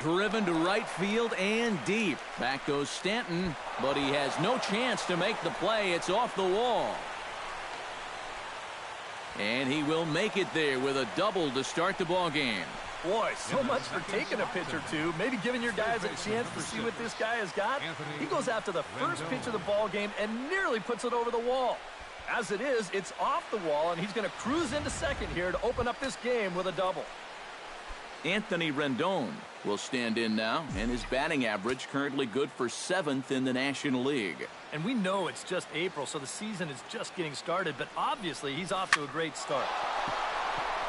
Driven to right field and deep. Back goes Stanton, but he has no chance to make the play. It's off the wall. And he will make it there with a double to start the ball game. Boy, so much for taking a pitch or two, maybe giving your guys a chance to see what this guy has got. He goes after the first pitch of the ball game and nearly puts it over the wall. As it is, it's off the wall, and he's going to cruise into second here to open up this game with a double. Anthony Rendon will stand in now, and his batting average currently good for 7th in the National League. And we know it's just April, so the season is just getting started, but obviously he's off to a great start.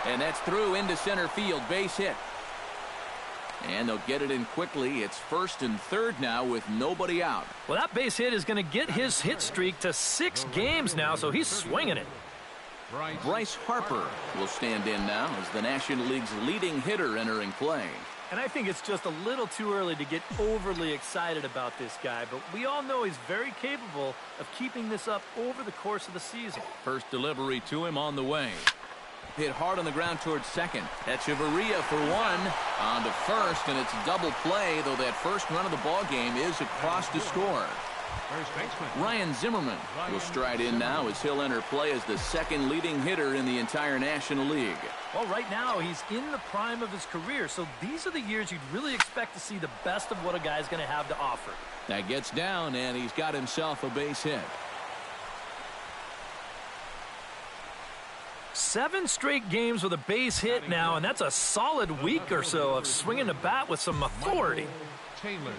And that's through into center field, base hit. And they'll get it in quickly. It's 1st and 3rd now with nobody out. Well, that base hit is going to get his hit streak to 6 games now, so he's swinging it. Bryce Harper will stand in now as the National League's leading hitter entering play. And I think it's just a little too early to get overly excited about this guy, but we all know he's very capable of keeping this up over the course of the season. First delivery to him on the way. Hit hard on the ground towards second. Echeverria for 1 on to first, and it's a double play, though that first run of the ball game is across to score. Ryan Zimmerman will stride in now as he'll enter play as the 2nd leading hitter in the entire National League. Well, right now he's in the prime of his career, so these are the years you'd really expect to see the best of what a guy's going to have to offer. That gets down, and he's got himself a base hit. 7 straight games with a base hit now, and that's a solid week or so of swinging the bat with some authority. Taylor.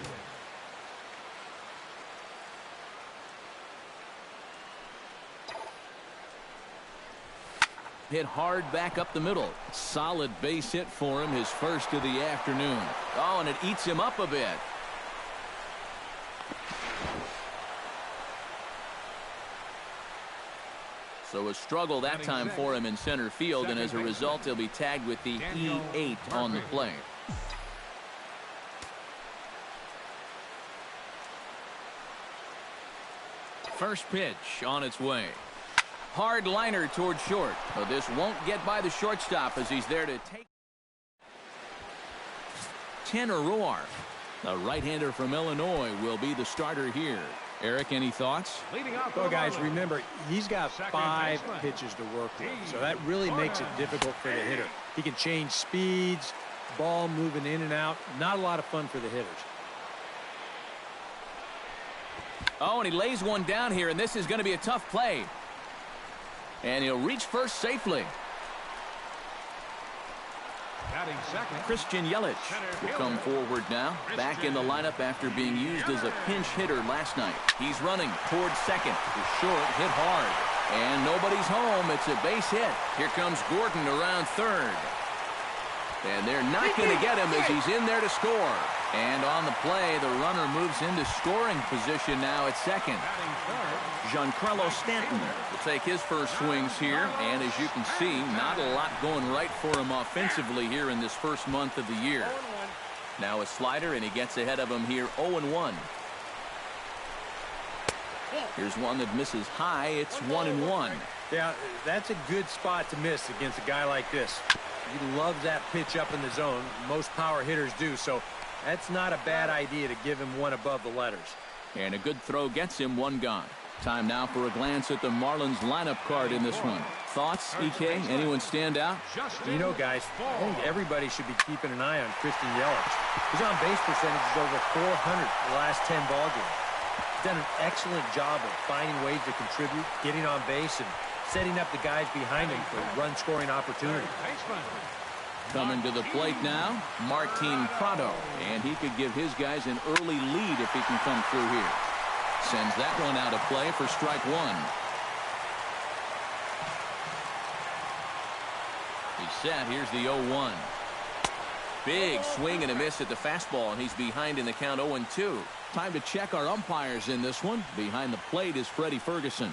Hit hard back up the middle. Solid base hit for him, his first of the afternoon. Oh, and it eats him up a bit. So a struggle that time for him in center field, and as a result, he'll be tagged with the E8 on the play. First pitch on its way. Hard liner toward short, but this won't get by the shortstop as he's there to take. Tanner Roark, the right-hander from Illinois, will be the starter here. Eric, any thoughts? Well, guys, remember, he's got 5 pitches to work with, so that really makes it difficult for the hitter. He can change speeds, ball moving in and out. Not a lot of fun for the hitters. Oh, and he lays one down here, and this is going to be a tough play. And he'll reach first safely. Christian Yelich will come forward now, back in the lineup after being used as a pinch hitter last night. He's running towards second. The short hit hard. And nobody's home. It's a base hit. Here comes Gordon around third. And they're not going to get him as he's in there to score. And on the play, the runner moves into scoring position now at second. Giancarlo Stanton will take his first swings here, and as you can see, not a lot going right for him offensively here in this first month of the year. Now a slider, and he gets ahead of him here 0-1. Here's one that misses high. It's 1-1. Yeah, that's a good spot to miss against a guy like this. He loves that pitch up in the zone. Most power hitters do, so that's not a bad idea to give him one above the letters. And a good throw gets him one gone. Time now for a glance at the Marlins lineup card in this one. Thoughts, EK? Anyone stand out? You know, guys, I think everybody should be keeping an eye on Christian Yelich. His on-base percentage is over 400 the last 10 ball games. He's done an excellent job of finding ways to contribute, getting on base, and setting up the guys behind him for run-scoring opportunity. Coming to the plate now, Martin Prado, and he could give his guys an early lead if he can come through here. Sends that one out of play for strike one. He's set. Here's the 0-1. Big swing and a miss at the fastball, and he's behind in the count 0-2. Time to check our umpires in this one. Behind the plate is Freddie Ferguson.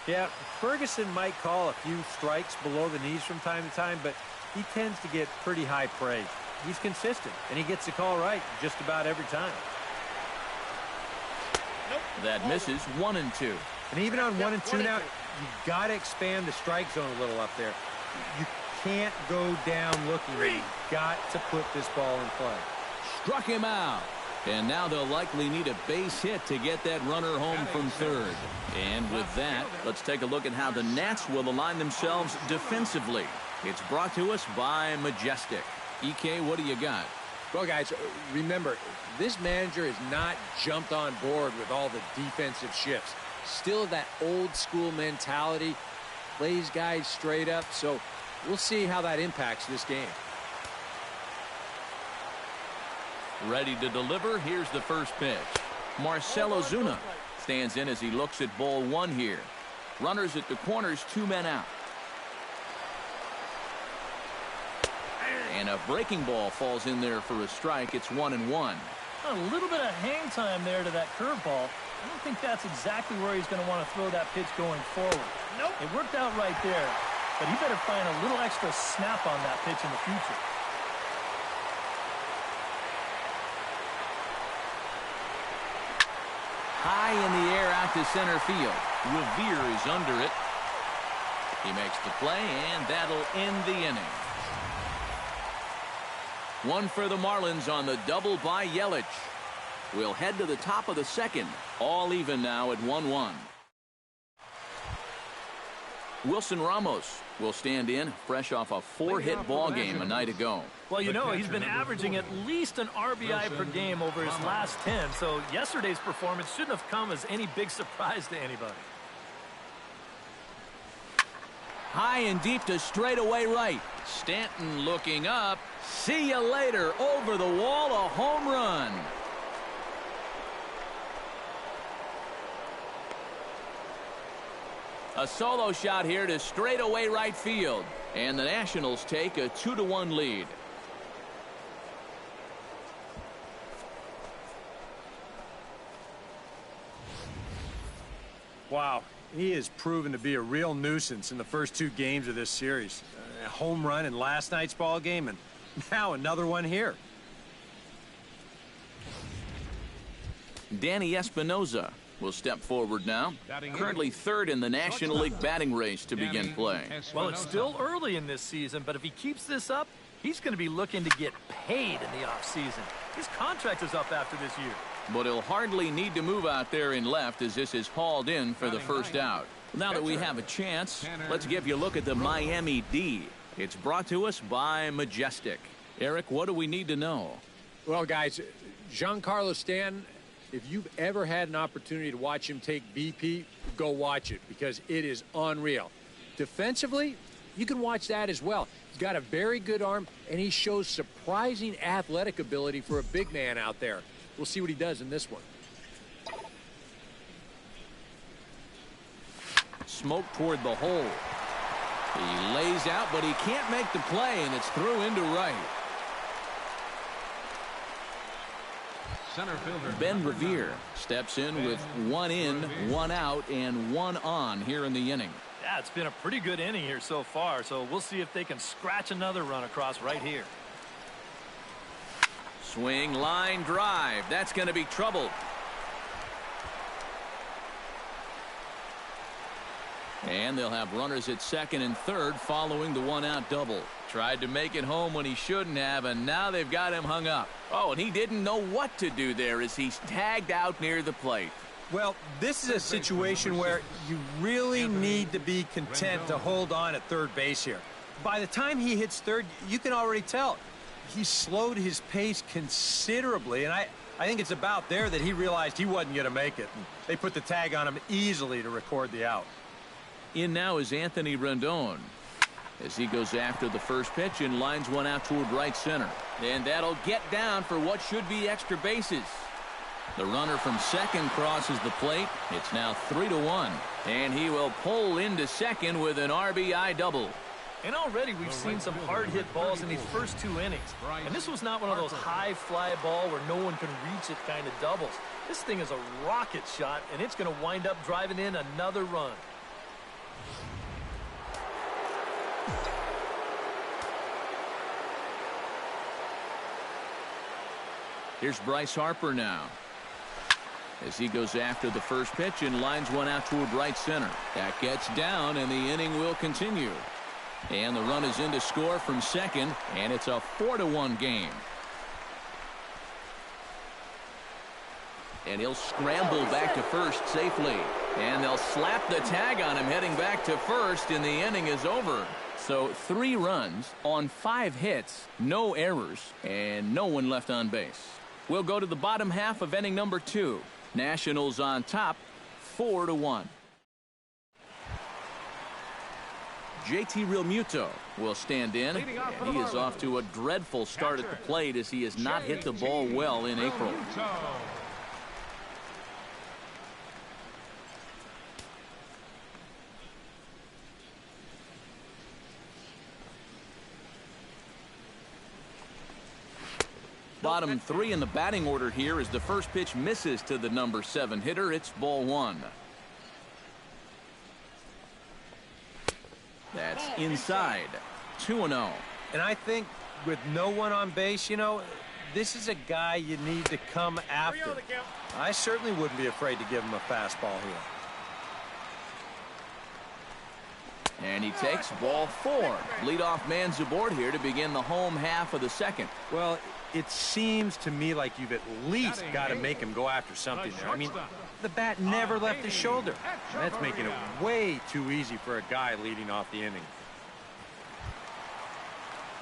Yeah, Ferguson might call a few strikes below the knees from time to time, but he tends to get pretty high praise. He's consistent, and he gets the call right just about every time. That misses 1-2. And even on 1-2 now, you've got to expand the strike zone a little up there. You can't go down looking. You've got to put this ball in play. Struck him out. And now they'll likely need a base hit to get that runner home from third. And with that, let's take a look at how the Nats will align themselves defensively. It's brought to us by Majestic. EK, what do you got? Well, guys, remember, this manager has not jumped on board with all the defensive shifts. Still that old school mentality, plays guys straight up. So we'll see how that impacts this game. Ready to deliver. Here's the first pitch. Marcell Ozuna stands in as he looks at ball one here. Runners at the corners, 2 men out. And a breaking ball falls in there for a strike. It's 1-1. A little bit of hang time there to that curveball. I don't think that's exactly where he's going to want to throw that pitch going forward. Nope. It worked out right there, but he better find a little extra snap on that pitch in the future. High in the air out to center field. Revere is under it. He makes the play, and that'll end the inning. One for the Marlins on the double by Yelich. We'll head to the top of the second. All even now at 1-1. Wilson Ramos will stand in, fresh off a 4-hit ball game a night ago. Well, you know, he's been averaging at least an RBI per game over his last 10, so yesterday's performance shouldn't have come as any big surprise to anybody. High and deep to straightaway right. Stanton looking up. See you later. Over the wall, a home run. A solo shot here to straightaway right field. And the Nationals take a 2-1 lead. Wow, he has proven to be a real nuisance in the first 2 games of this series. A home run in last night's ball game, and now another one here. Danny Espinosa will step forward now. Currently third in the National League batting race to begin play. Well, it's still early in this season, but if he keeps this up, he's going to be looking to get paid in the offseason. His contract is up after this year. But he'll hardly need to move out there in left as this is hauled in for the first out. Now that we have a chance, let's give you a look at the Miami D. It's brought to us by Majestic. Eric, what do we need to know? Well, guys, Giancarlo Stanton, if you've ever had an opportunity to watch him take BP, go watch it because it is unreal. Defensively, you can watch that as well. He's got a very good arm, and he shows surprising athletic ability for a big man out there. We'll see what he does in this one. Smoke toward the hole. He lays out, but he can't make the play, and it's through into right. Center fielder Ben Revere steps in with 1 in, 1 out, and 1 on here in the inning. Yeah, it's been a pretty good inning here so far, so we'll see if they can scratch another run across right here. Swing, line, drive. That's going to be trouble. And they'll have runners at second and third following the 1-out double. Tried to make it home when he shouldn't have, and now they've got him hung up. Oh, and he didn't know what to do there as he's tagged out near the plate. Well, this is a situation where you really need to be content to hold on at third base here. By the time he hits third, you can already tell he slowed his pace considerably, and I think it's about there that he realized he wasn't going to make it. And they put the tag on him easily to record the out. In now is Anthony Rendon as he goes after the first pitch and lines one out toward right center. And that'll get down for what should be extra bases. The runner from second crosses the plate. It's now 3-1. And he will pull into second with an RBI double. And already we've seen some hard-hit balls in these first 2 innings. And this was not one of those high-fly ball where no one can reach it kind of doubles. This thing is a rocket shot, and it's going to wind up driving in another run. Here's Bryce Harper now as he goes after the first pitch and lines one out toward right center. That gets down, and the inning will continue. And the run is in to score from second, and it's a 4-1 game. and he'll scramble back to first safely. And they'll slap the tag on him heading back to first, and the inning is over. So 3 runs on 5 hits, no errors, and no one left on base. We'll go to the bottom half of inning number 2. Nationals on top, 4-1. JT Realmuto will stand in, and he is off to a dreadful start at the plate as he has not hit the ball well in April. Bottom 3 in the batting order here as the first pitch misses to the number 7 hitter. It's ball 1. That's inside. 2-0. And I think with no one on base, you know, this is a guy you need to come after. I certainly wouldn't be afraid to give him a fastball here. And he takes ball 4. Leadoff man's aboard here to begin the home half of the second. Well, it seems to me like you've at least got to make him go after something there. I mean, the bat never left his shoulder. That's making it way too easy for a guy leading off the inning.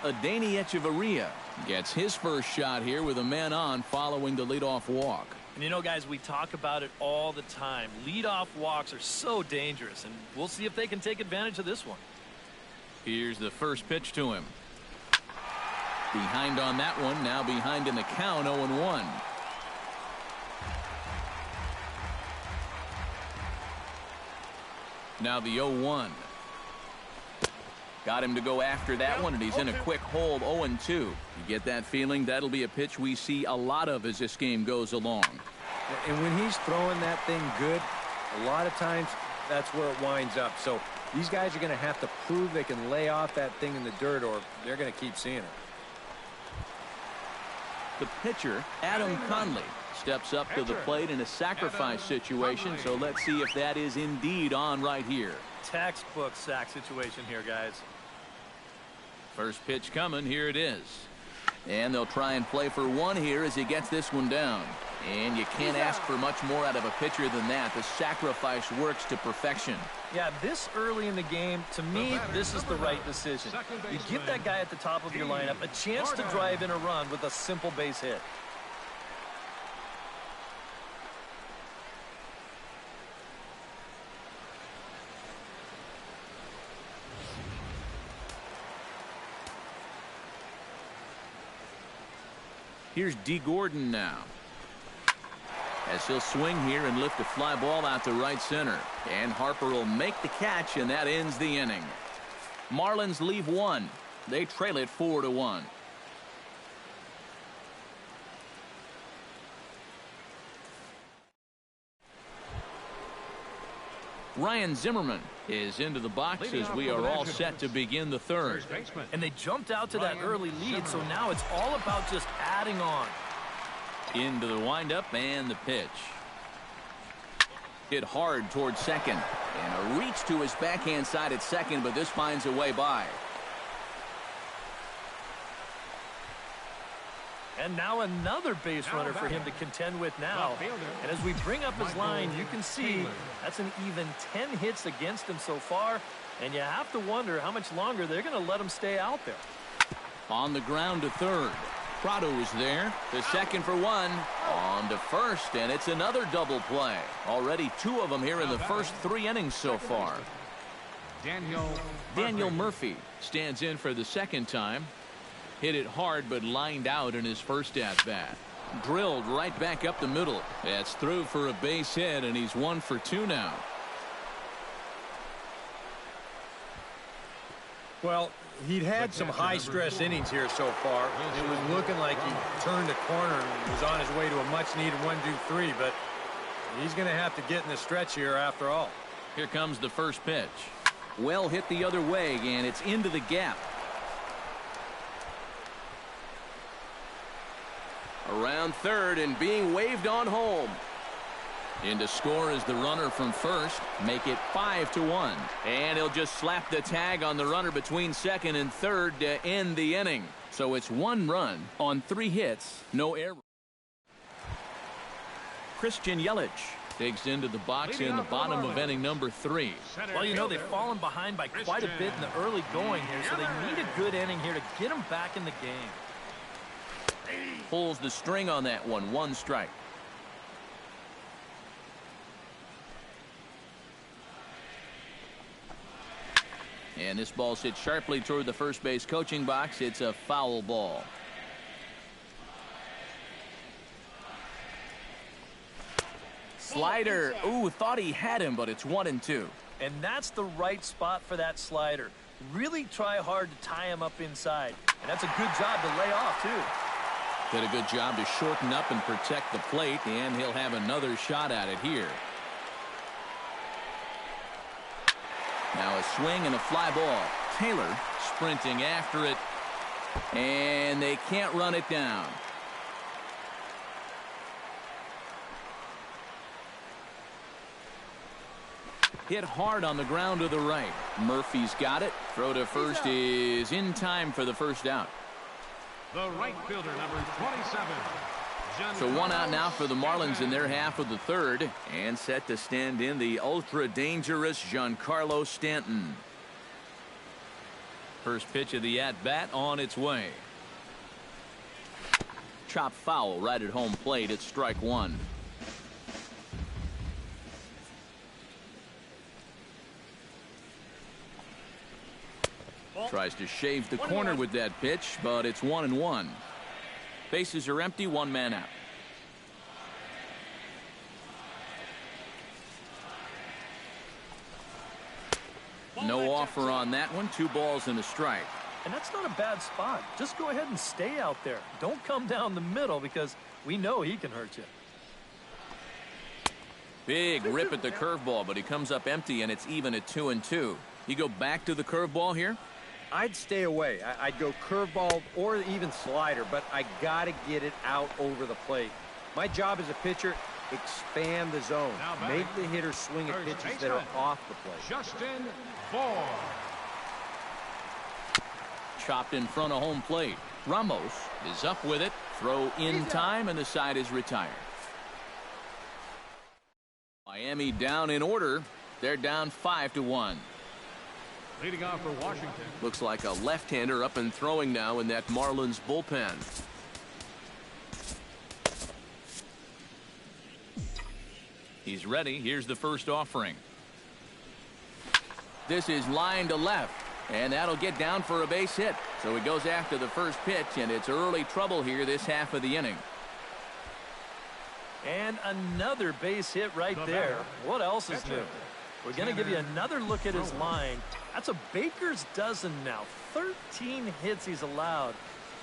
Adeiny Echeverria gets his first shot here with a man on following the leadoff walk. And you know, guys, we talk about it all the time. Leadoff walks are so dangerous, and we'll see if they can take advantage of this one. Here's the first pitch to him. Behind on that one, now behind in the count, 0-1. Now the 0-1. Got him to go after that one, and he's in a quick hold, 0-2. You get that feeling that'll be a pitch we see a lot of as this game goes along. And when he's throwing that thing good, a lot of times that's where it winds up. So these guys are going to have to prove they can lay off that thing in the dirt, or they're going to keep seeing it. The pitcher, Adam Conley, steps up to the plate in a sacrifice situation, so let's see if that is indeed on right here. Textbook sack situation here, guys. First pitch coming, here it is. And they'll try and play for 1 here as he gets this one down. And you can't ask for much more out of a pitcher than that. The sacrifice works to perfection. Yeah, this early in the game, to me, this is the right decision. You give that guy at the top of your lineup a chance to drive in a run with a simple base hit. Here's D. Gordon now, as he'll swing here and lift a fly ball out to right center. And Harper will make the catch, and that ends the inning. Marlins leave 1. They trail it 4-1. Ryan Zimmerman is into the box as we are all set to begin the third. And they jumped out to that early lead, so now it's all about just adding on. Into the windup and the pitch. Hit hard towards second. And a reach to his backhand side at second, but this finds a way by. And now another base runner for him to contend with now. And as we bring up his line, you can see that's an even 10 hits against him so far. And you have to wonder how much longer they're going to let him stay out there. On the ground to third. Prado is there. To second for 1. On to first, and it's another double play. Already 2 of them here in the first 3 innings so far. Daniel Murphy stands in for the second time. Hit it hard, but lined out in his first at-bat. Drilled right back up the middle. That's through for a base hit, and he's 1 for 2 now. Well, he'd had some high-stress innings here so far. It was looking like he turned a corner and was on his way to a much-needed 1-2-3, but he's going to have to get in the stretch here after all. Here comes the first pitch. Well hit the other way, and it's into the gap. Around third and being waved on home. In to score is the runner from first. Make it 5-1. And he'll just slap the tag on the runner between second and third to end the inning. So it's 1 run on 3 hits, no error. Christian Yelich digs into the box in the bottom of inning number 3. Well, you know, they've fallen behind by quite a bit in the early going here, so they need a good inning here to get them back in the game. Pulls the string on that one. 1 strike. And this ball hit sharply toward the first base coaching box. It's a foul ball. Slider. Ooh, thought he had him, but it's 1-2. And that's the right spot for that slider. Really try hard to tie him up inside. And that's a good job to lay off, too. Did a good job to shorten up and protect the plate, and he'll have another shot at it here. Now a swing and a fly ball. Taylor sprinting after it, and they can't run it down. Hit hard on the ground to the right. Murphy's got it. Throw to first is in time for the first out. The right fielder, number 27. So 1 out now for the Marlins in their half of the 3rd, and set to stand in the ultra-dangerous Giancarlo Stanton. First pitch of the at-bat on its way. Chop foul right at home plate. It's strike 1. Tries to shave the corner with that pitch, but it's 1-1. Bases are empty, 1 man out. No offer on that one. 2 balls and a strike. And that's not a bad spot. Just go ahead and stay out there. Don't come down the middle because we know he can hurt you. Big rip at the curveball, but he comes up empty, and it's even at 2-2. You go back to the curveball here? I'd stay away. I'd go curveball or even slider, but I got to get it out over the plate. My job as a pitcher, expand the zone. Make the hitter swing at pitches that are off the plate. Justin Bour. Chopped in front of home plate. Ramos is up with it. Throw in time, and the side is retired. Miami down in order. They're down 5-1. Leading off for Washington. Looks like a left-hander up and throwing now in that Marlins bullpen. He's ready. Here's the first offering. This is line to left, and that'll get down for a base hit. So he goes after the first pitch, and it's early trouble here this half of the inning. And another base hit right there. What else is new? We're going to give you another look at his line. That's a baker's dozen now. 13 hits he's allowed.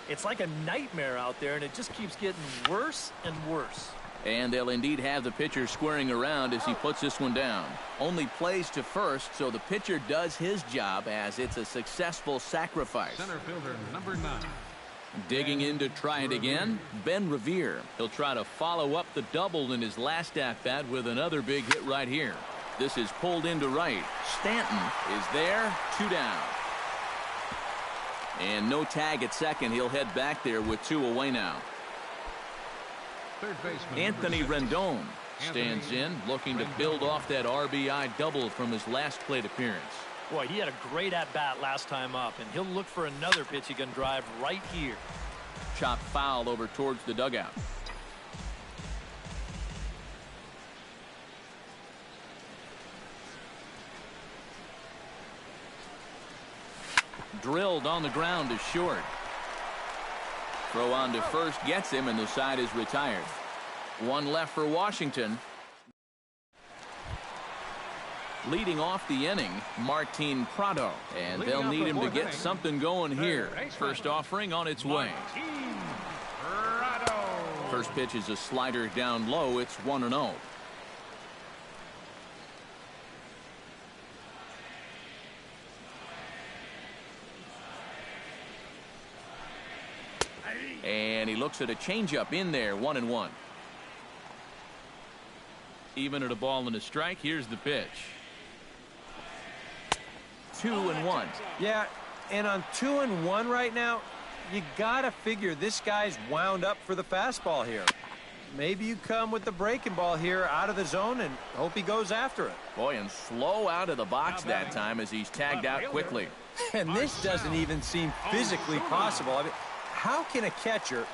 It's like a nightmare out there, and it just keeps getting worse and worse. And they'll indeed have the pitcher squaring around as he puts this one down. Only plays to first, so the pitcher does his job as it's a successful sacrifice. Center fielder, number 9. Digging in to try it again, Ben Revere. He'll try to follow up the double in his last at-bat with another big hit right here. This is pulled into right. Stanton is there, 2 down. And no tag at second. He'll head back there with 2 away now. Third baseman, Anthony Rendon stands in, looking to build off that RBI double from his last plate appearance. Boy, he had a great at-bat last time up, and he'll look for another pitch he can drive right here. Chop foul over towards the dugout. Drilled on the ground to short. Throw on to first gets him, and the side is retired. 1 left for Washington. Leading off the inning, Martin Prado. And they'll need him to get something going here. First offering on its way. First pitch is a slider down low. It's 1-0. And he looks at a changeup in there, 1-1. Even at a ball and a strike, here's the pitch. 2-1. Yeah, and on 2-1 right now, you got to figure this guy's wound up for the fastball here. maybe you come with the breaking ball here out of the zone and hope he goes after it. Boy, and slow out of the box that time as he's tagged out quickly. And this doesn't even seem physically possible. I mean, how can a catcher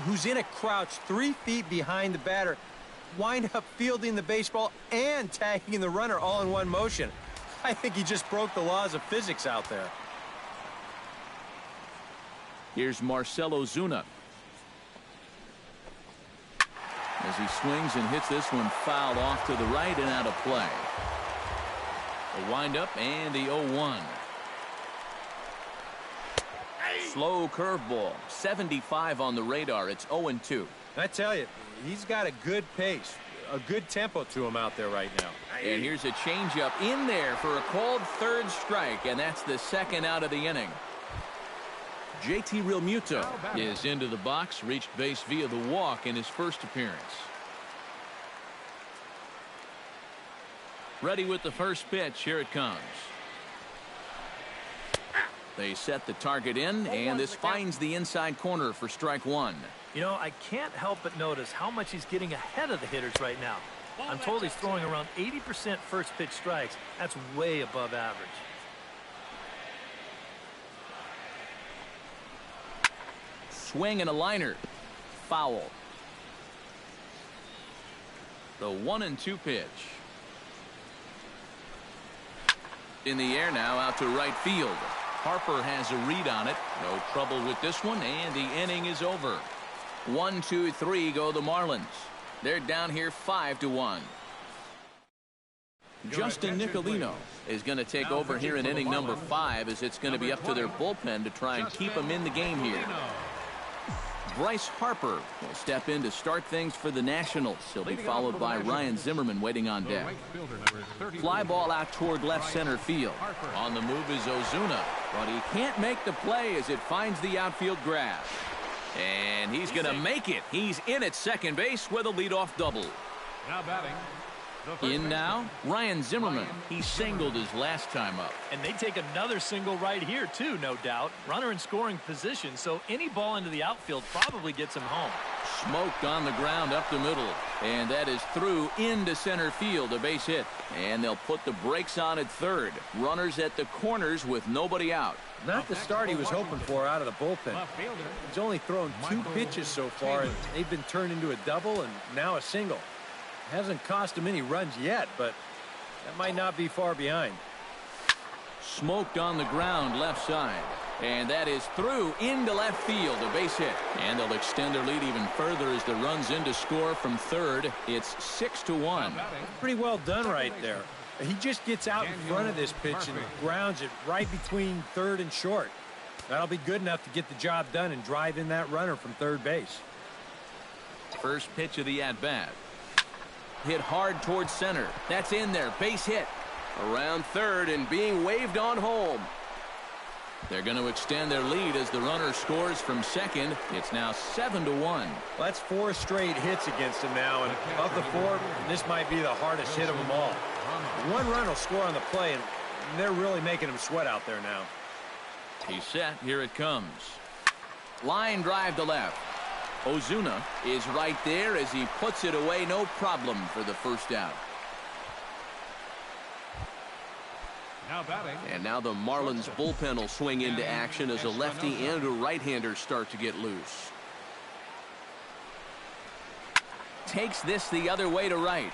who's in a crouch 3 feet behind the batter wind up fielding the baseball and tagging the runner all in one motion? I think he just broke the laws of physics out there. Here's Marcell Ozuna. As he swings and hits this one fouled off to the right and out of play. The windup and the 0-1. Slow curveball. 75 on the radar. It's 0-2. I tell you, he's got a good pace, a good tempo to him out there right now. And here's a changeup in there for a called third strike, and that's the second out of the inning. JT Realmuto is into the box, reached base via the walk in his first appearance. Ready with the first pitch. Here it comes. They set the target in, and this finds the inside corner for strike one. You know, I can't help but notice how much he's getting ahead of the hitters right now. I'm told he's throwing around 80% first pitch strikes. That's way above average. Swing and a liner. Foul. The 1-2 pitch. In the air now, out to right field. Harper has a read on it. No trouble with this one, and the inning is over. 1, 2, 3 go the Marlins. They're down here 5-1. Justin Nicolino is going to take over here in inning number 5, as it's going to be up to their bullpen to try and keep them in the game here. Bryce Harper will step in to start things for the Nationals. He'll be followed by Ryan Zimmerman waiting on deck. Fly ball out toward left center field. On the move is Ozuna, but he can't make the play as it finds the outfield grass. And he's going to make it. He's in at second base with a leadoff double. Now batting. In now, Ryan Zimmerman. He singled his last time up. And they take another single right here, too, no doubt. Runner in scoring position, so any ball into the outfield probably gets him home. Smoked on the ground up the middle. And that is through into center field, a base hit. And they'll put the brakes on at third. Runners at the corners with nobody out. Not the start he was hoping for out of the bullpen. He's only thrown 2 pitches so far, and they've been turned into a double and now a single. Hasn't cost him any runs yet, but that might not be far behind. Smoked on the ground left side. And that is through into left field, a base hit. And they'll extend their lead even further as the runs in to score from third. It's 6-1. Pretty well done right there. He just gets out in front of this pitch and grounds it right between third and short. That'll be good enough to get the job done and drive in that runner from third base. First pitch of the at-bat. Hit hard towards center. That's in there. Base hit. Around third and being waved on home. They're going to extend their lead as the runner scores from second. It's now 7-1. Well, that's 4 straight hits against him now, and of the 4, this might be the hardest hit of them all. One run will score on the play, and they're really making him sweat out there now. He's set. Here it comes. Line drive to left. Ozuna is right there as he puts it away. No problem for the first out. Now batting. And now the Marlins bullpen will swing into action as a lefty and a right-hander start to get loose. Takes this the other way to right.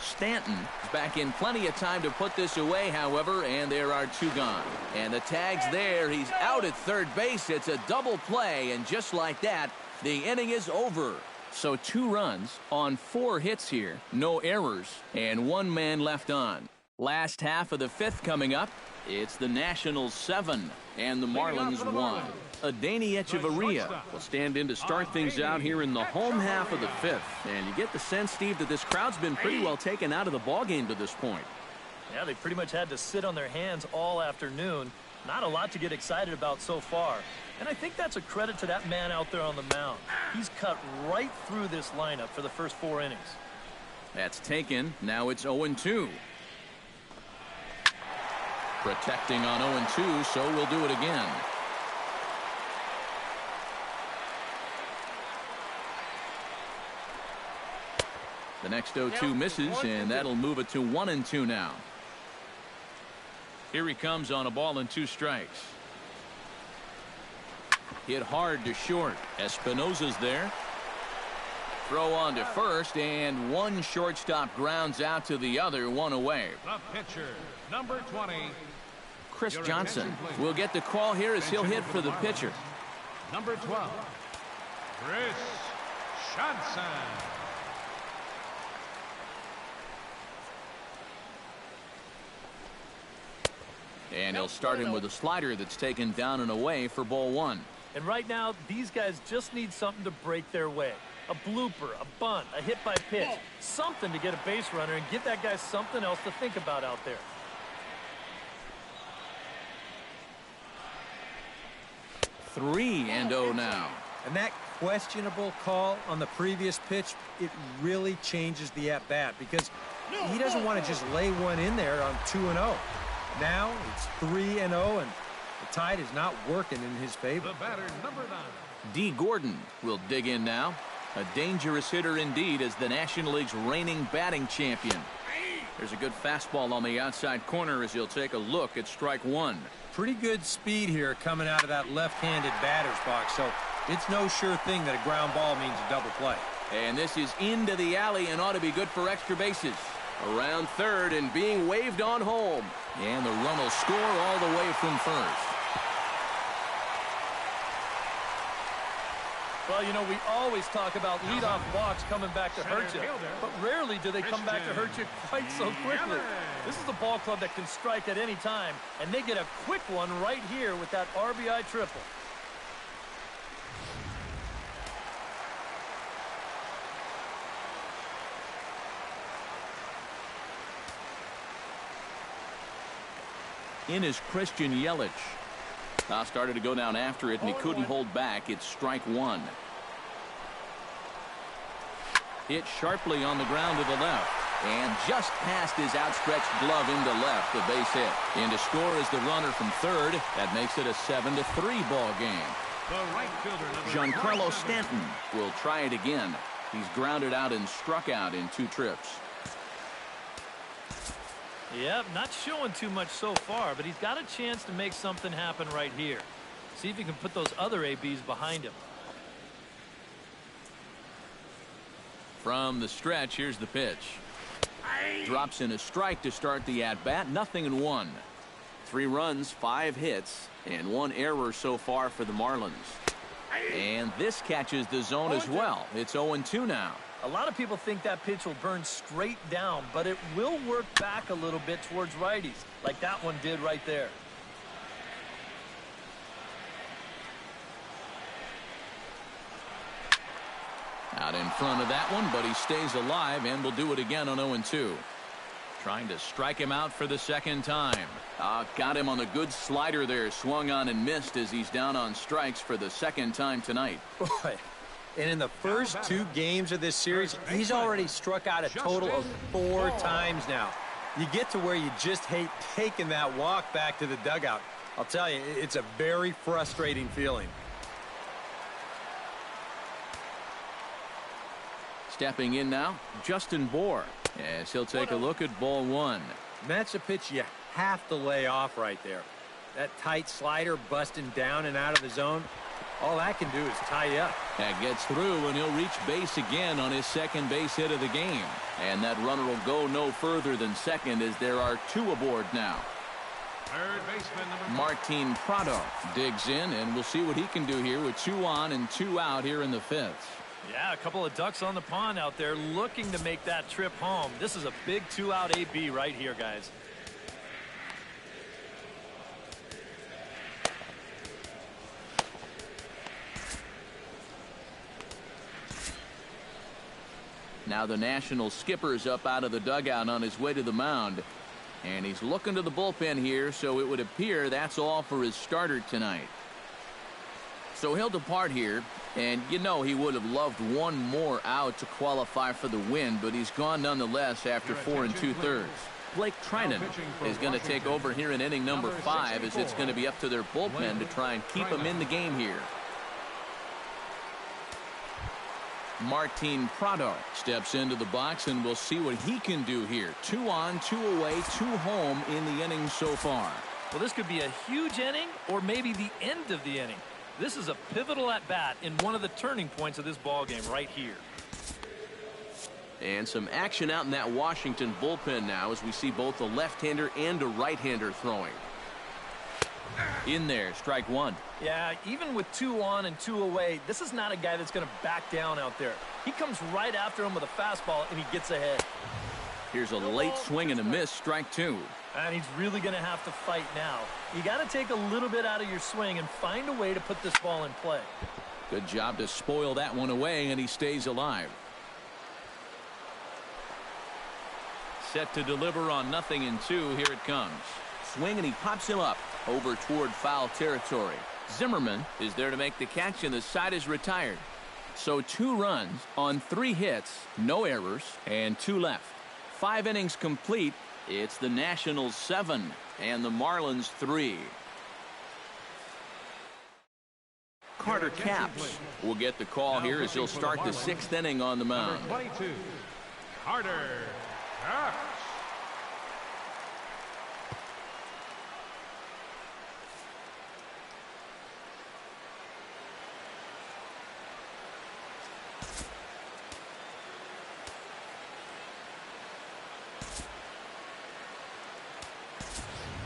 Stanton is back in plenty of time to put this away, however, and there are 2 gone. And the tag's there. He's out at third base. It's a double play, and just like that, the inning is over. So 2 runs on 4 hits here, no errors, and 1 man left on. Last half of the 5th coming up. It's the Nationals 7 and the Marlins 1. Adeiny Echeverria will stand in to start things out here in the home half of the 5th. And you get the sense, Steve, that this crowd's been pretty well taken out of the ballgame to this point. Yeah, they pretty much had to sit on their hands all afternoon. Not a lot to get excited about so far. And I think that's a credit to that man out there on the mound. He's cut right through this lineup for the first 4 innings. That's taken. Now it's 0-2. Protecting on 0-2, so we'll do it again. The next 0-2 misses, and that'll move it to 1-2 now. Here he comes on a ball and 2 strikes. Hit hard to short. Espinosa's there. Throw on to first, and one shortstop grounds out to the other, 1 away. The pitcher, number 20. Chris Johnson will get the call here as he'll hit for the pitcher. Number 12, Chris Johnson. And he'll start him with a slider that's taken down and away for ball 1. And right now, these guys just need something to break their way. A blooper, a bunt, a hit by pitch. Something to get a base runner and give that guy something else to think about out there. Three and 0 now. And that questionable call on the previous pitch, it really changes the at-bat because he doesn't want to just lay one in there on 2-0. Now it's 3-0, and the tide is not working in his favor. The batter, number 9. D. Gordon will dig in now. A dangerous hitter indeed as the National League's reigning batting champion. There's a good fastball on the outside corner as he'll take a look at strike 1. Pretty good speed here coming out of that left-handed batter's box, so it's no sure thing that a ground ball means a double play. And this is into the alley and ought to be good for extra bases. Around third and being waved on home. And the run will score all the way from first. Well, you know, we always talk about leadoff walks coming back to hurt you, but rarely do they come back to hurt you quite so quickly. This is a ball club that can strike at any time, and they get a quick one right here with that RBI triple. In is Christian Yelich. Started to go down after it, and he couldn't hold back. It's strike 1. Hit sharply on the ground to the left. And just past his outstretched glove into left, the base hit. In to score is the runner from third. That makes it a 7-3 ball game. The right fielder, Giancarlo Stanton will try it again. He's grounded out and struck out in 2 trips. Yep, not showing too much so far, but he's got a chance to make something happen right here. See if he can put those other ABs behind him. From the stretch, here's the pitch. Drops in a strike to start the at-bat. 0-1. 3 runs, 5 hits, and 1 error so far for the Marlins. And this catches the zone as well. It's 0-2 now. A lot of people think that pitch will burn straight down, but it will work back a little bit towards righties, like that one did right there. Out in front of that one, but he stays alive and will do it again on 0-2. Trying to strike him out for the second time. Got him on a good slider there. Swung on and missed as he's down on strikes for the second time tonight. Boy. And in the first 2 games of this series, he's already struck out a total of 4 times now. You get to where you just hate taking that walk back to the dugout. I'll tell you, it's a very frustrating feeling. Stepping in now, Justin Bohr, as he'll take a look at ball 1. That's a pitch you have to lay off right there. That tight slider busting down and out of the zone. All that can do is tie you up. That gets through, and he'll reach base again on his second base hit of the game. And that runner will go no further than second as there are 2 aboard now. Third baseman, number Martin Prado digs in, and we'll see what he can do here with 2 on and 2 out here in the 5th. Yeah, a couple of ducks on the pond out there looking to make that trip home. This is a big 2-out AB right here, guys. Now the National skipper's up out of the dugout on his way to the mound. And he's looking to the bullpen here, so it would appear that's all for his starter tonight. So he'll depart here, and you know he would have loved 1 more out to qualify for the win, but he's gone nonetheless after 4 2/3. Blake Trinan is going to take over here in inning number 5 as it's going to be up to their bullpen to try and keep him in the game here. Martin Prado steps into the box, and we'll see what he can do here. 2 on, 2 away, 2 home in the inning so far. Well, this could be a huge inning or maybe the end of the inning. This is a pivotal at-bat in one of the turning points of this ball game right here. And some action out in that Washington bullpen now as we see both a left-hander and a right-hander throwing. In there, strike 1. Yeah, even with 2 on and 2 away, this is not a guy that's going to back down out there. He comes right after him with a fastball, and he gets ahead. Here's a late swing and a miss, strike 2. And he's really going to have to fight now. You got to take a little bit out of your swing and find a way to put this ball in play. Good job to spoil that one away, and he stays alive. Set to deliver on 0-2. Here it comes. Swing, and he pops him up over toward foul territory. Zimmerman is there to make the catch, and the side is retired. So 2 runs on 3 hits, no errors, and 2 left. 5 innings complete. It's the Nationals 7 and the Marlins 3. Carter Capps will get the call here as he'll start the 6th inning on the mound. Number 22, Carter Capps.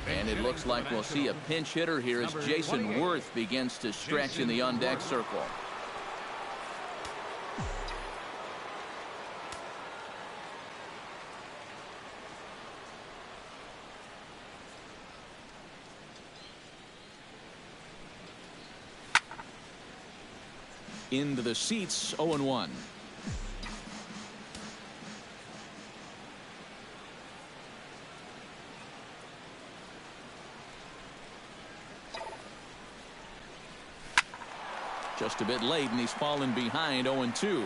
And it looks like we'll see a pinch hitter here as Jason Worth begins to stretch in the on-deck circle. Into the seats, 0-1. Just a bit late, and he's fallen behind 0-2.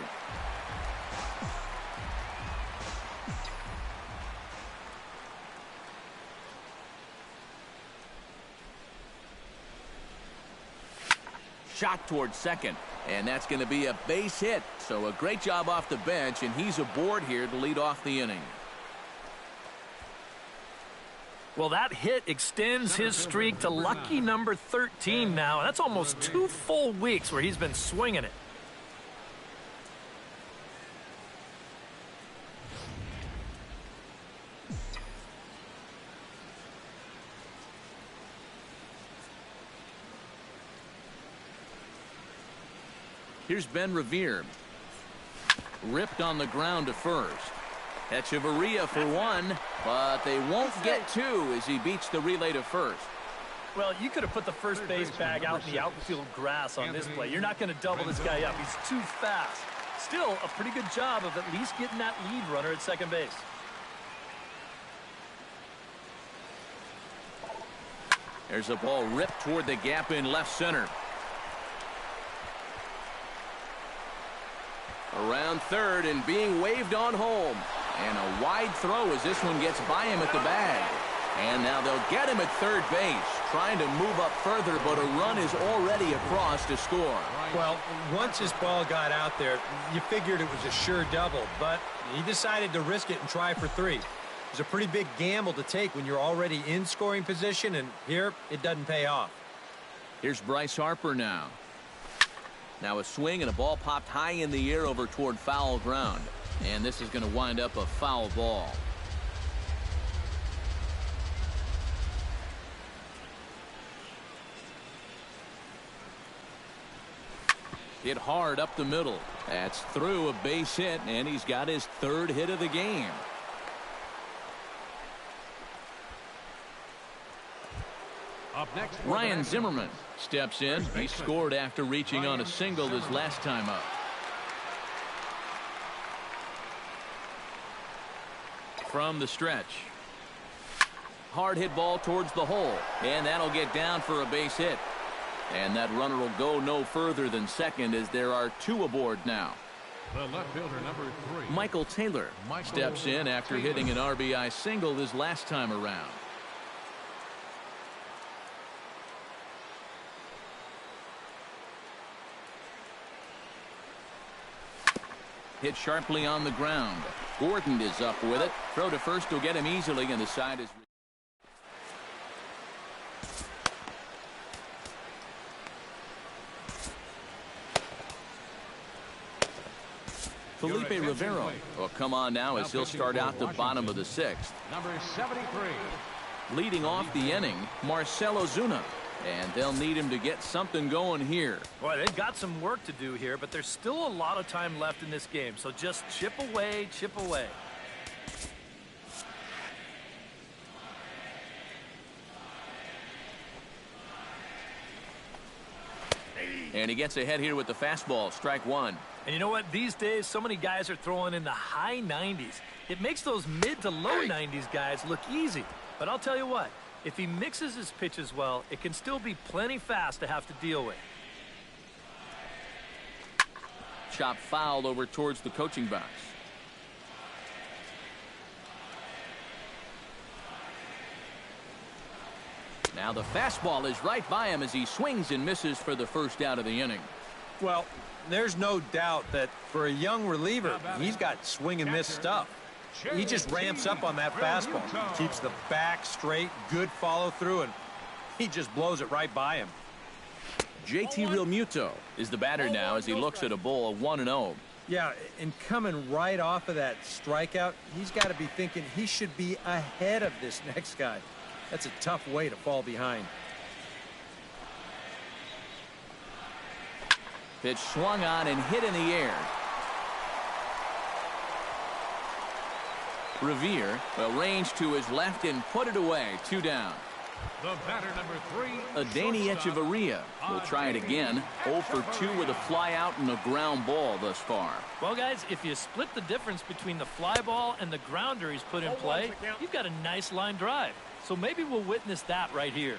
Shot towards second, and that's going to be a base hit. So a great job off the bench, and he's aboard here to lead off the inning. Well, that hit extends his streak to lucky number 13 now. That's almost 2 full weeks where he's been swinging it. Here's Ben Revere. Ripped on the ground to first. Echeverria for 1, but they won't get 2 as he beats the relay to first. Well, you could have put the first base bag out in the outfield grass on this play. You're not going to double this guy up. He's too fast. Still, a pretty good job of at least getting that lead runner at second base. There's a ball ripped toward the gap in left center. Around third and being waved on home. And a wide throw as this one gets by him at the bag. And now they'll get him at third base, trying to move up further, but a run is already across to score. Well, once this ball got out there, you figured it was a sure double, but he decided to risk it and try for 3. It's a pretty big gamble to take when you're already in scoring position, and here it doesn't pay off. Here's Bryce Harper now. Now a swing and a ball popped high in the air over toward foul ground. And this is going to wind up a foul ball. Hit hard up the middle. That's through a base hit, and he's got his 3rd hit of the game. Up next, Ryan Zimmerman steps in. He scored after reaching on a single his last time up. From the stretch. Hard hit ball towards the hole, and that'll get down for a base hit. And that runner will go no further than second as there are 2 aboard now. the left fielder, number 3. Michael Taylor steps in after hitting an RBI single his last time around. hit sharply on the ground. Gordon is up with it. Throw to first will get him easily, and the side is... Felipe Rivero will come on now as he'll start out the bottom of the sixth. Number 73. Leading off the inning, Marcell Ozuna. And they'll need him to get something going here. Boy, they've got some work to do here, but there's still a lot of time left in this game. So just chip away, chip away. And he gets ahead here with the fastball, strike one. And you know what? These days, so many guys are throwing in the high 90s. It makes those mid to low 90s guys look easy. But I'll tell you what, if he mixes his pitches well, it can still be plenty fast to have to deal with. Chop fouled over towards the coaching box. Now the fastball is right by him as he swings and misses for the first out of the inning. Well, there's no doubt that for a young reliever, he's got swing and miss stuff. He just ramps up on that fastball. Keeps the back straight, good follow through, and he just blows it right by him. JT Realmuto is the batter now as he looks at a ball of 1-0. Yeah, and coming right off of that strikeout, he's got to be thinking he should be ahead of this next guy. That's a tough way to fall behind. Pitch swung on and hit in the air. Revere will range to his left and put it away. 2 down. The batter, number 3. Adani Echeverria will try it again. 0 for 2 with a fly out and a ground ball thus far. Well, guys, if you split the difference between the fly ball and the grounder he's put in play, you've got a nice line drive. So maybe we'll witness that right here.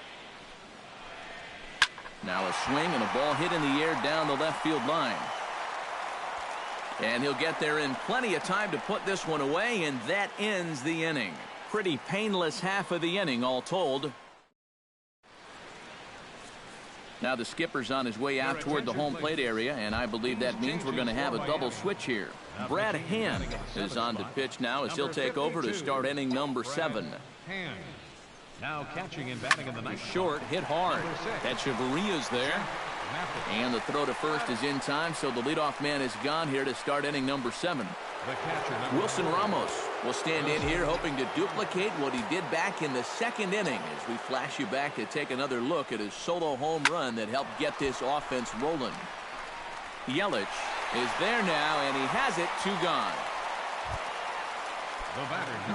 Now a swing and a ball hit in the air down the left field line. And he'll get there in plenty of time to put this one away, and that ends the inning. Pretty painless half of the inning all told. Now the skipper's on his way out toward the home plate area, and I believe that means we're going to have a double switch here. Brad Hand is on to pitch now as he'll take over to start inning number 7. Hand. Now catching and batting in the ninth. Short, hit hard. Echeverria's there. And the throw to first is in time, so the leadoff man is gone here to start inning number 7. Wilson Ramos will stand in here hoping to duplicate what he did back in the second inning as we flash you back to take another look at his solo home run that helped get this offense rolling. Yelich is there now, and he has it. 2 gone.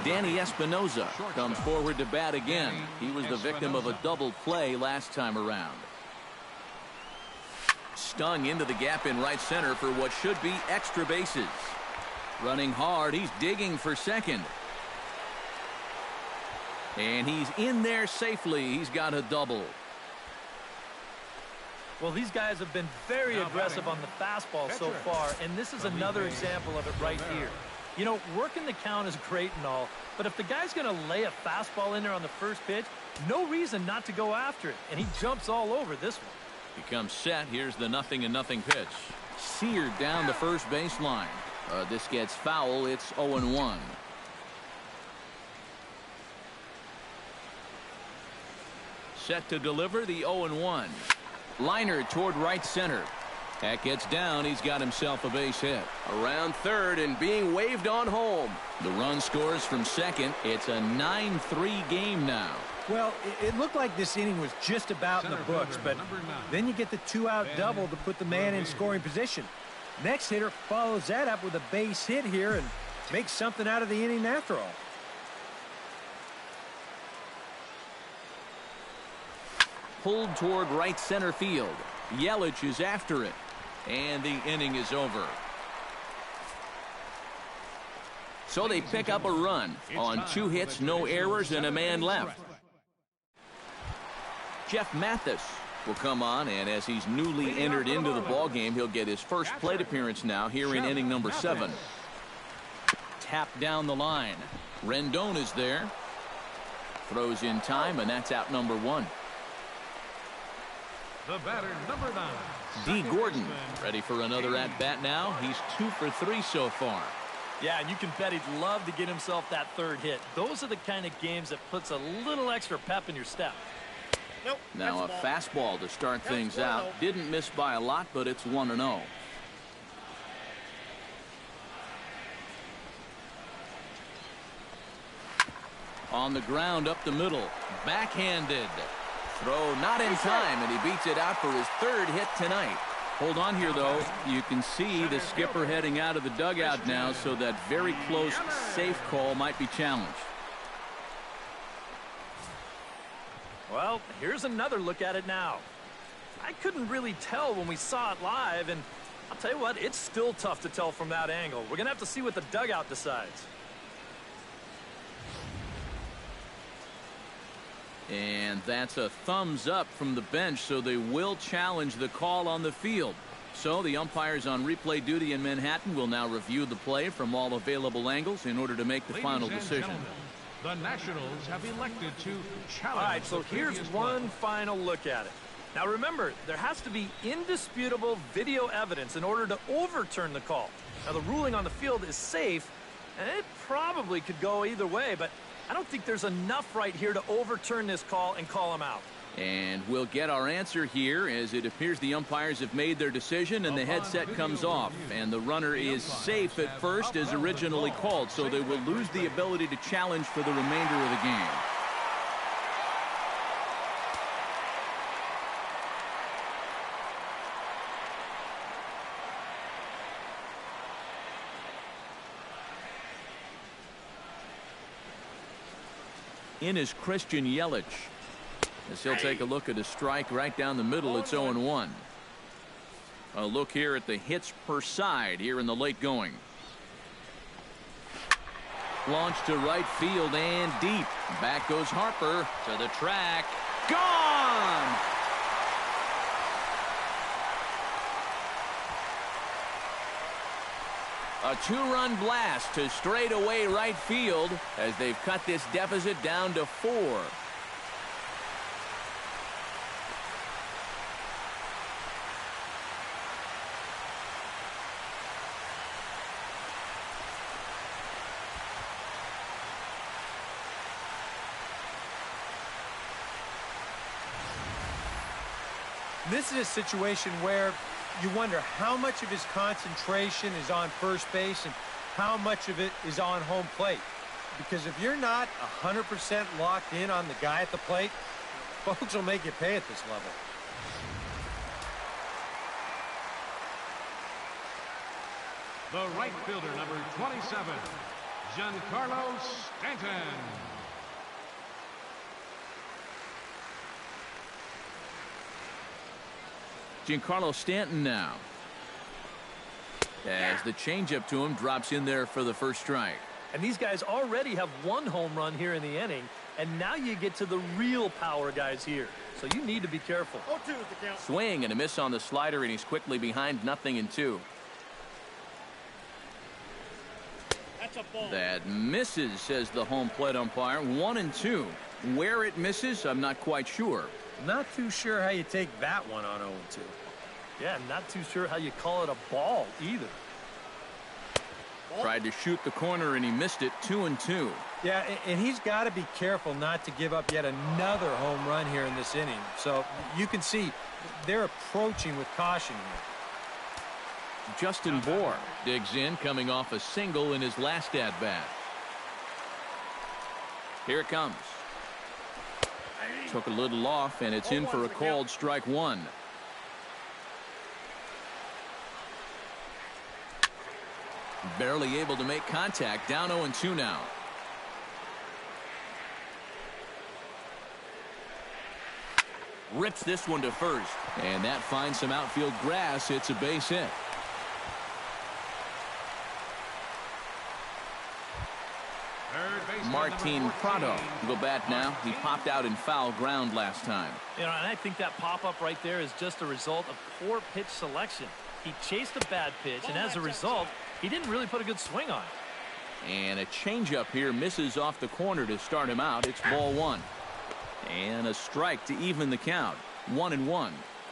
Danny Espinoza comes forward to bat again. He was the victim of a double play last time around. Stung into the gap in right center for what should be extra bases. Running hard, he's digging for second. And he's in there safely. He's got a double. Well, these guys have been very aggressive on the fastball so far, and this is another example of it right here. You know, working the count is great and all, but if the guy's going to lay a fastball in there on the first pitch, no reason not to go after it, and he jumps all over this one. Becomes set. Here's the 0-0 pitch. Seared down the first baseline. This gets foul. It's 0-1. Set to deliver the 0-1. Liner toward right center. That gets down. He's got himself a base hit. Around third and being waved on home. The run scores from second. It's a 9-3 game now. Well, it looked like this inning was just about in the books, but then you get the 2-out double to put the man in scoring position. Next hitter follows that up with a base hit here and makes something out of the inning after all. Pulled toward right center field. Yelich is after it. And the inning is over. So they pick up a run on 2 hits, no errors, and a man left. Jeff Mathis will come on, and as he's newly entered into the ballgame, he'll get his first plate appearance now here in inning number 7. Tap down the line. Rendon is there. Throws in time, and that's out number 1. The batter, number 9. D. Gordon ready for another at-bat now. He's 2 for 3 so far. Yeah, and you can bet he'd love to get himself that third hit. Those are the kind of games that puts a little extra pep in your step. Nope. Now a fastball to start things out. Didn't miss by a lot, but it's 1-0. On the ground up the middle. Backhanded. Throw not in time, and he beats it out for his third hit tonight. Hold on here, though. You can see the skipper heading out of the dugout now, so that very close, safe call might be challenged. Well, here's another look at it now. I couldn't really tell when we saw it live, and I'll tell you what, it's still tough to tell from that angle. We're going to have to see what the dugout decides. And that's a thumbs up from the bench, so they will challenge the call on the field. So the umpires on replay duty in Manhattan will now review the play from all available angles in order to make the final decision. The Nationals have elected to challenge. All right, so here's one final look at it. Now remember, there has to be indisputable video evidence in order to overturn the call. Now the ruling on the field is safe, and it probably could go either way, but I don't think there's enough right here to overturn this call and call him out. And we'll get our answer here, as it appears the umpires have made their decision, and the headset comes off, and the runner is safe at first as originally called, so they will lose the ability to challenge for the remainder of the game. In is Christian Yelich, as he'll take a look at a strike right down the middle. It's 0-1. A look here at the hits per side here in the late going. Launched to right field and deep. Back goes Harper to the track. Gone! A 2-run blast to straightaway right field as they've cut this deficit down to 4. This is a situation where you wonder how much of his concentration is on first base and how much of it is on home plate. Because if you're not 100% locked in on the guy at the plate, folks will make you pay at this level. The right fielder, number 27, Giancarlo Stanton. Giancarlo Stanton now, as the changeup to him drops in there for the first strike. And these guys already have one home run here in the inning, and now you get to the real power guys here. So you need to be careful. 0-2 is the count. Swing and a miss on the slider, and he's quickly behind 0-2. That's a ball. That misses, says the home plate umpire. 1-2. Where it misses, I'm not quite sure. Not too sure how you take that one on 0-2. Yeah, not too sure how you call it a ball either. Tried to shoot the corner, and he missed it. 2-2. Yeah, and he's got to be careful not to give up yet another home run here in this inning. So you can see they're approaching with caution here. Justin Bour digs in, coming off a single in his last at-bat. Here it comes. Took a little off, and it's in for a called strike 1. Barely able to make contact. Down 0-2 now. Rips this one to first, and that finds some outfield grass. It's a base hit. Martin Prado will go bat now. He popped out in foul ground last time. You know, and I think that pop-up right there is just a result of poor pitch selection. He chased a bad pitch, and as a result, he didn't really put a good swing on it. And a changeup here misses off the corner to start him out. It's ball 1. And a strike to even the count. 1-1.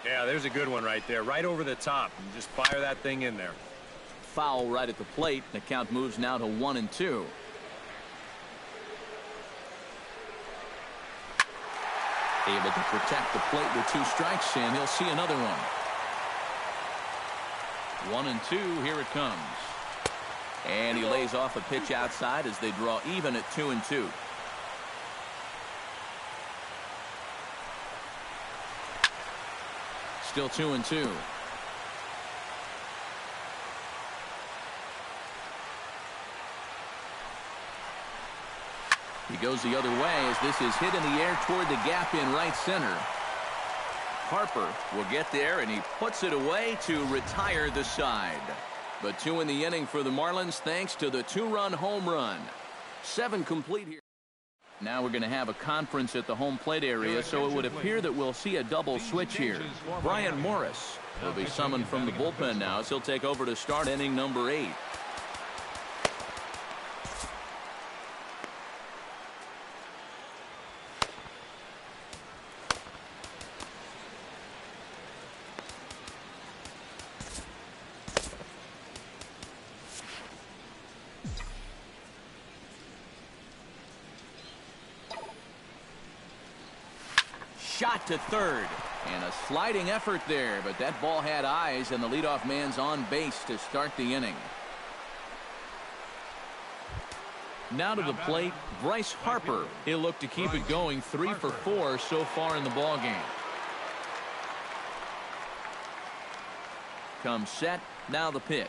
Yeah, there's a good one right there, right over the top. And just fire that thing in there. Foul right at the plate. The count moves now to 1-2. Able to protect the plate with 2 strikes, and he'll see another one. 1-2. Here it comes. And he lays off a pitch outside as they draw even at 2-2. Still 2-2. He goes the other way as this is hit in the air toward the gap in right center. Harper will get there, and he puts it away to retire the side. But 2 in the inning for the Marlins thanks to the 2-run home run. 7 complete here. Now we're going to have a conference at the home plate area, so it would appear that we'll see a double switch here. Brian Morris will be summoned from the bullpen now as he'll take over to start inning number 8. Shot to third, and a sliding effort there, but that ball had eyes, and the leadoff man's on base to start the inning. Now to the plate, Bryce Harper. He'll look to keep it going, 3 for 4 so far in the ballgame. Comes set, now the pitch.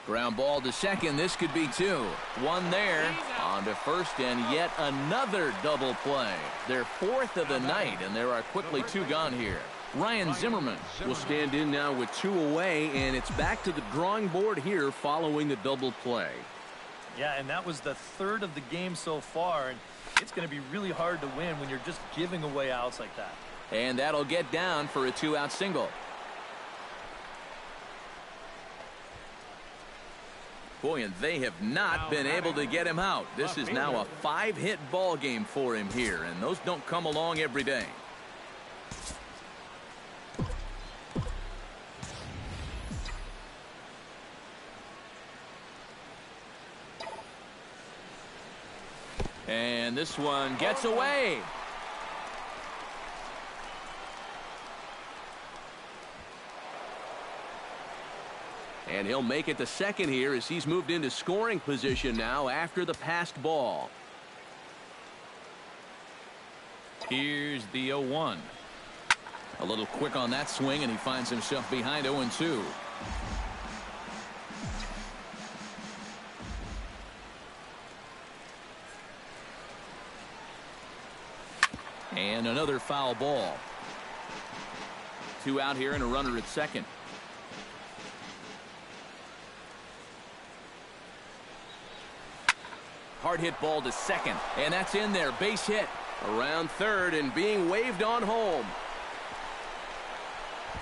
Ground ball to second. This could be 2. 1 there. On to first, and yet another double play. Their 4th of the night, and there are quickly 2 gone here. Ryan Zimmerman will stand in now with 2 away, and it's back to the drawing board here following the double play. Yeah, and that was the 3rd of the game so far, and it's going to be really hard to win when you're just giving away outs like that. And that'll get down for a 2-out single. Boy, and they have not been able to get him out. This is now a 5-hit ball game for him here, and those don't come along every day. And this one gets away. And he'll make it to second here as he's moved into scoring position now after the passed ball. Here's the 0-1. A little quick on that swing, and he finds himself behind 0-2. And another foul ball. 2 out here and a runner at second. Hard hit ball to second, and that's in there. Base hit around third and being waved on home.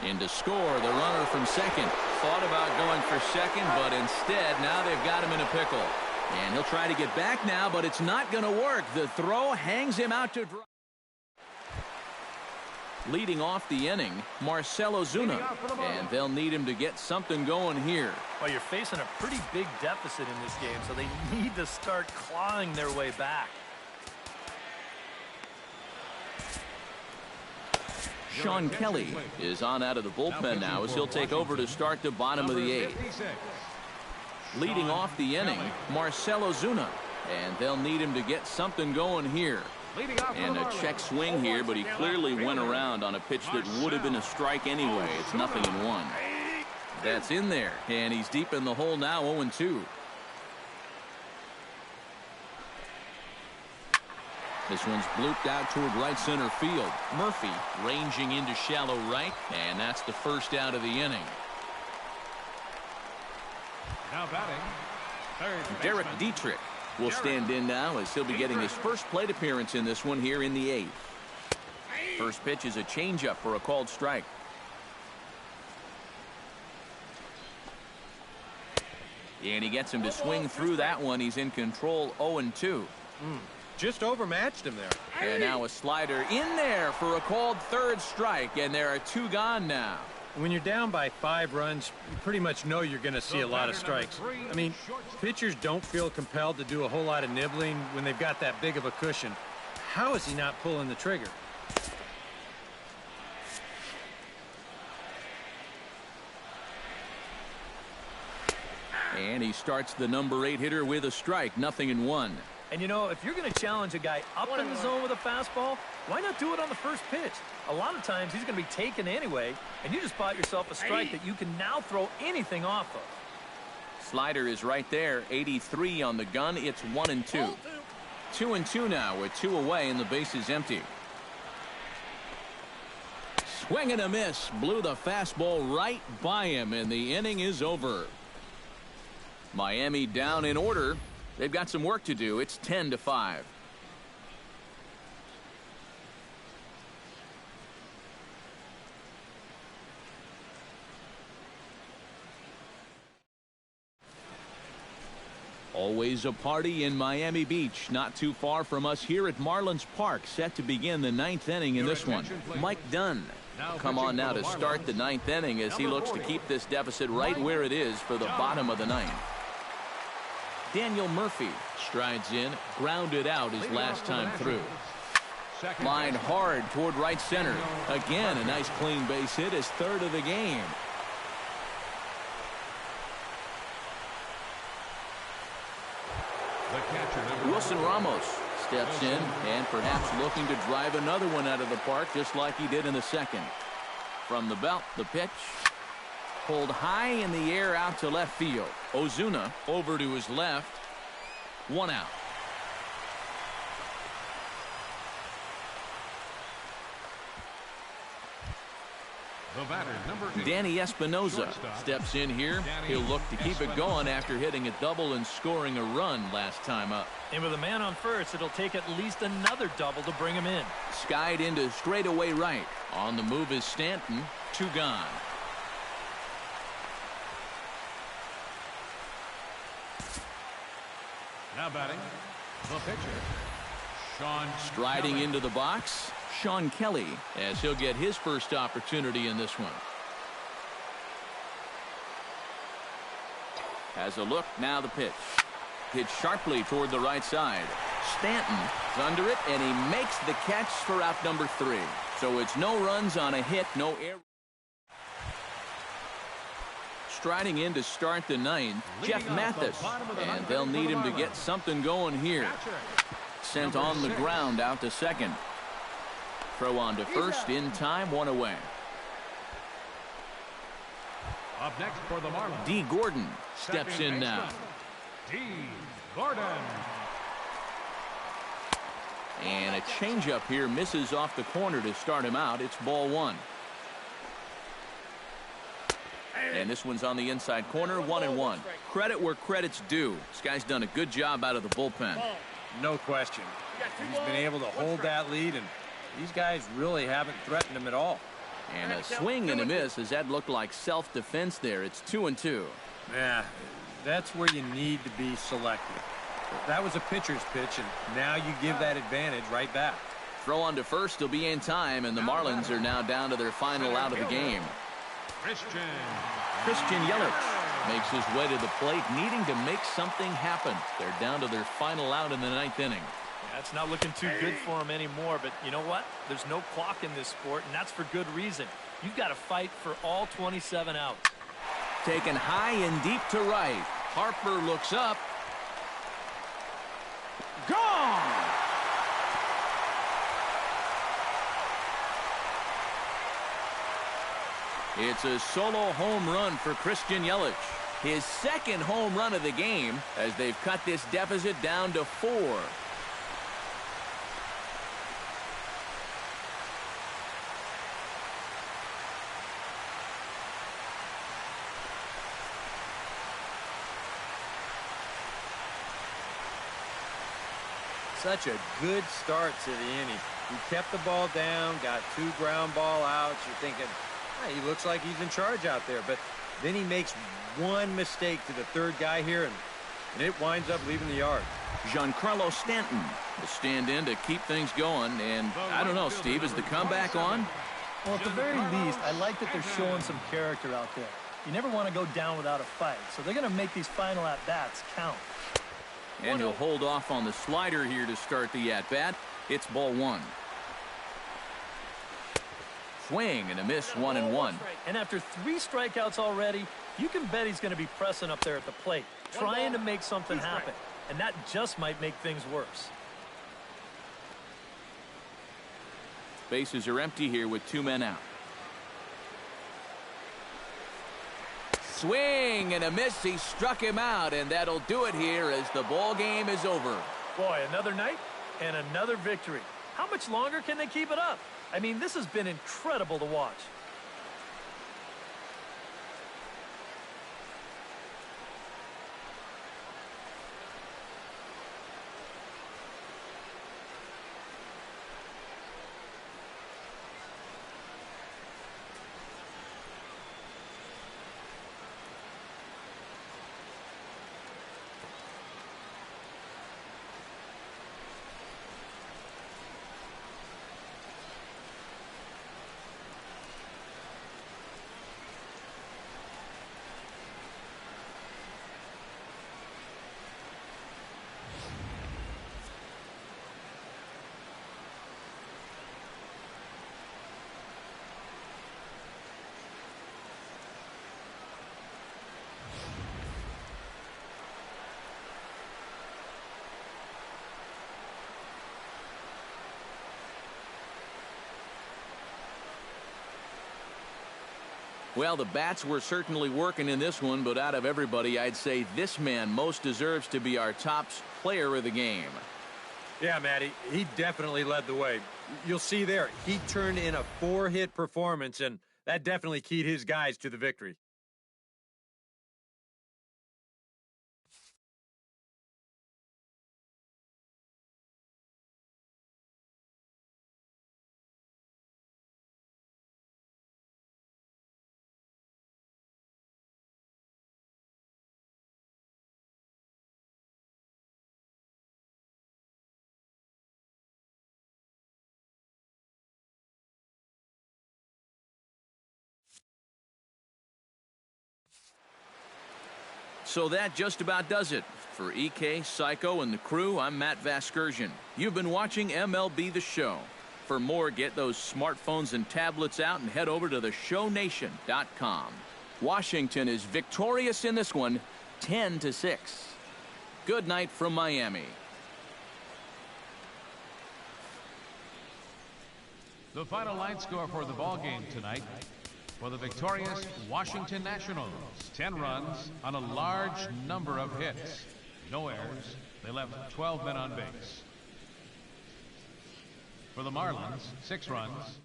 In to score, the runner from second. Thought about going for second, but instead now they've got him in a pickle. And he'll try to get back now, but it's not going to work. The throw hangs him out to dry. Leading off the inning, Marcell Ozuna, and they'll need him to get something going here. Well, you're facing a pretty big deficit in this game, so they need to start clawing their way back. Sean Kelly is on out of the bullpen now as he'll take over to start the bottom of the 8th. Leading off the inning, Marcell Ozuna, and they'll need him to get something going here. And a check swing here, but he clearly went around on a pitch that would have been a strike anyway. It's 0-1. That's in there, and he's deep in the hole now, 0-2. This one's blooped out toward right center field. Murphy ranging into shallow right, and that's the first out of the inning. Now batting, Derek Dietrich will stand in now as he'll be getting his first plate appearance in this one here in the 8th. First pitch is a changeup for a called strike. And he gets him to swing through that one. He's in control, 0-2. just overmatched him there. And now a slider in there for a called third strike, and there are 2 gone now. When you're down by 5 runs, you pretty much know you're going to see a lot of strikes. I mean, pitchers don't feel compelled to do a whole lot of nibbling when they've got that big of a cushion. How is he not pulling the trigger? And he starts the number 8 hitter with a strike, 0-1. And you know, if you're going to challenge a guy up in the zone with a fastball, why not do it on the first pitch? A lot of times he's going to be taken anyway, and you just bought yourself a strike that you can now throw anything off of. Slider is right there, 83 on the gun. It's 1-2. 2-2 now with 2 away and the base is empty. Swing and a miss. Blew the fastball right by him, and the inning is over. Miami down in order. They've got some work to do. It's 10-5. Always a party in Miami Beach, not too far from us here at Marlins Park, set to begin the 9th inning in this one. Mike Dunn come on now to start the 9th inning as he looks to keep this deficit right where it is for the bottom of the 9th. Daniel Murphy strides in, grounded out his last time through. Line hard toward right center. Again, a nice clean base hit, his 3rd of the game. Wilson Ramos steps in and perhaps looking to drive another one out of the park just like he did in the 2nd. From the belt, the pitch. Pulled high in the air out to left field. Ozuna over to his left. 1 out. Danny Espinosa steps in here. He'll look to keep it going after hitting a double and scoring a run last time up. And with a man on first, it'll take at least another double to bring him in. Skied into straightaway right. On the move is Stanton. 2 gone. Now batting, the pitcher, Sean. Striding into the box, Sean Kelly, as he'll get his first opportunity in this one. Has a look, now the pitch. Hit sharply toward the right side. Stanton is under it, and he makes the catch for out number 3. So it's no runs on a hit, no error. Striding in to start the 9th, Jeff Mathis, and they'll need him to get something going here. Sent on the ground out to 2nd. Throw on to first in time, 1 away. Up next for the Marlins, D. Gordon steps in now. D. Gordon. And a changeup here misses off the corner to start him out. It's ball 1. And this one's on the inside corner, 1-1. Credit where credit's due. This guy's done a good job out of the bullpen. No question. He's been able to hold that lead, and these guys really haven't threatened him at all. And a swing and a miss as that looked like self-defense there. It's 2-2. Yeah, that's where you need to be selective. That was a pitcher's pitch, and now you give that advantage right back. Throw on to first will be in time, and the Marlins are now down to their final out of the game. Christian Yelich makes his way to the plate, needing to make something happen. They're down to their final out in the 9th inning. That's not looking too good for him anymore, but you know what? There's no clock in this sport, and that's for good reason. You've got to fight for all 27 outs. Taken high and deep to right. Harper looks up. Gone! It's a solo home run for Christian Yelich. His 2nd home run of the game as they've cut this deficit down to 4. Such a good start to the inning. He kept the ball down, got 2 ground ball outs. You're thinking, hey, he looks like he's in charge out there. But then he makes one mistake to the 3rd guy here, and and it winds up leaving the yard. Giancarlo Stanton will stand in to keep things going. And I don't know, Steve, is the comeback on? Well, at the very least, I like that they're showing some character out there. You never want to go down without a fight, so they're going to make these final at-bats count. And he'll hold off on the slider here to start the at-bat. It's ball one. Swing and a miss, 1-1. And after 3 strikeouts already, you can bet he's going to be pressing up there at the plate, trying to make something happen. And that just might make things worse. Bases are empty here with 2 men out. Swing and a miss. He struck him out, and that'll do it here as the ball game is over. Boy, another night and another victory. How much longer can they keep it up? I mean, this has been incredible to watch. Well, the bats were certainly working in this one, but out of everybody, I'd say this man most deserves to be our top player of the game. Yeah, Matty, he definitely led the way. You'll see there, he turned in a 4-hit performance, and that definitely keyed his guys to the victory. So that just about does it. For EK, Psycho, and the crew, I'm Matt Vasgersian. You've been watching MLB The Show. For more, get those smartphones and tablets out and head over to theshownation.com. Washington is victorious in this one, 10-6. Good night from Miami. The final line score for the ball game tonight. For the victorious Washington Nationals, 10 runs on a large number of hits. No errors. They left 12 men on base. For the Marlins, 6 runs